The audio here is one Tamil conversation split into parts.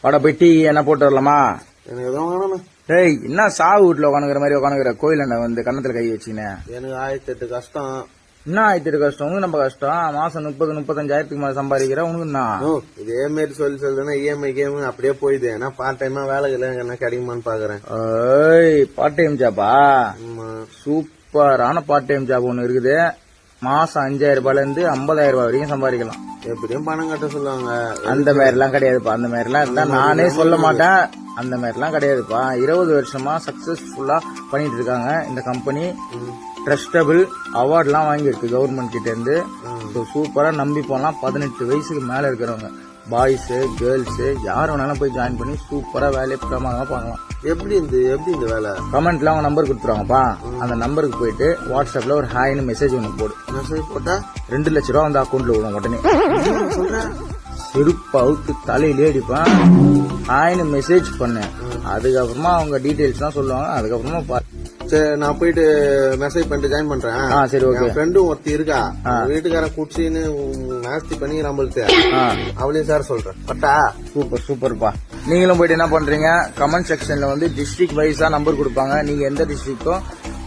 வாடா போய் டீ என்ன போட்டு வரலாமா? எனக்கு எதுவும் வேணாண்ணா. டேய் என்ன சாவு வீட்டுல உட்காந்துக்கிற மாதிரி உட்காந்துக்கிற கோயில வந்து கன்னத்துல கை வச்சுக்கினேன். எனக்கு 1008 கஷ்டம். என்ன ஆயிட்டு கஷ்டம்? உனக்கு நம்ம கஷ்டம். மாசம் 30-35 மேல சம்பாதிக்கிற உனக்கு என்ன? இதே மாரி சொல்லுன்னா இஎம்ஐ கேம் அப்படியே போயிடுது. ஏன்னா பார்ட் டைமா வேலை என்ன கிடைக்குமான்னு பாக்குறேன். பார்ட் டைம் ஜாபா? சூப்பரான பார்ட் டைம் ஜாப் ஒண்ணு இருக்குது. மாசம் 5000 ரூபாயில இருந்து 50,000 ரூபாய் வரைக்கும் சம்பாதிக்கலாம். எப்படியும் பணம் கட்ட சொல்லுவாங்க. அந்த மாதிரி எல்லாம் கிடையாதுப்பா. அந்த மாதிரி எல்லாம் இருந்தா நானே சொல்ல மாட்டேன். அந்த மாதிரி எல்லாம் கிடையாதுப்பா. 20 வருஷமா சக்சஸ்ஃபுல்லா பண்ணிட்டு இருக்காங்க இந்த கம்பெனி. ட்ரஸ்டபிள் அவார்ட் எல்லாம் வாங்கியிருக்கு கவர்மெண்ட் கிட்ட இருந்து. சூப்பரா நம்பி போலாம். 18 வயசுக்கு மேல இருக்கிறவங்க, பாய்ஸ் கேர்ள்ஸ் யார் வேணாலும் போய் ஜாயின் பண்ணி சூப்பரா வேலையை பிரமாதமா பார்க்கலாம். எப்படி இந்த வேலை? கமெண்ட்ல அவங்க நம்பர் கொடுத்துருவாங்கப்பா. அந்த நம்பருக்கு போயிட்டு வாட்ஸ்அப்ல ஒரு ஹாய்னு மெசேஜ் ஒன்று போடு. மெசேஜ் போட்டா 2 லட்ச ரூபா வந்து அக்கௌண்ட்ல விடும் உடனே. செருப்பு அவுத்து தலையிலே அடிப்பான். ஹாய்னு மெசேஜ் பண்ணு. அதுக்கப்புறமா அவங்க டீடைல்ஸ் தான் சொல்லுவாங்க. அதுக்கப்புறமா சரி, நான் போயிட்டு மெசேஜ் பண்ணிட்டு ஜாயின் பண்றேன். சரி, ஓகே. ஃப்ரெண்டும் ஒருத்தி இருக்கா, வீட்டுக்கார குடிச்சின்னு நாஸ்தி பண்ணி நம்மளுக்கு அவளையும் சார் சொல்றேன். பட்டா சூப்பர்ப்பா. நீங்களும் போயிட்டு என்ன பண்றீங்க, கமெண்ட் செக்ஷன்ல வந்து டிஸ்ட்ரிக்ட் வைஸா நம்பர் கொடுப்பாங்க. நீங்க எந்த டிஸ்ட்ரிக்டோ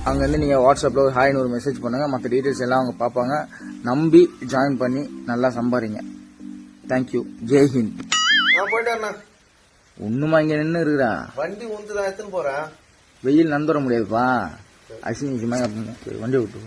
அங்க இருந்து நீங்க வாட்ஸ்அப்ல ஒரு ஹாய்னு ஒரு மெசேஜ் பண்ணுங்க. மற்ற டீடைல்ஸ் எல்லாம் அவங்க பாப்பாங்க. நம்பி ஜாயின் பண்ணி நல்லா சம்பாதிங்க. தேங்க்யூ. ஜெய் ஹிந்த். நான் போயிட்டு ஒண்ணுமா இங்க நின்று இருக்கிறா வண்டி உந்துதான் எடுத்துன்னு போறேன். வெயில் நந்து வர முடியாதுப்பா. அசிங்கமா வண்டி விட்டு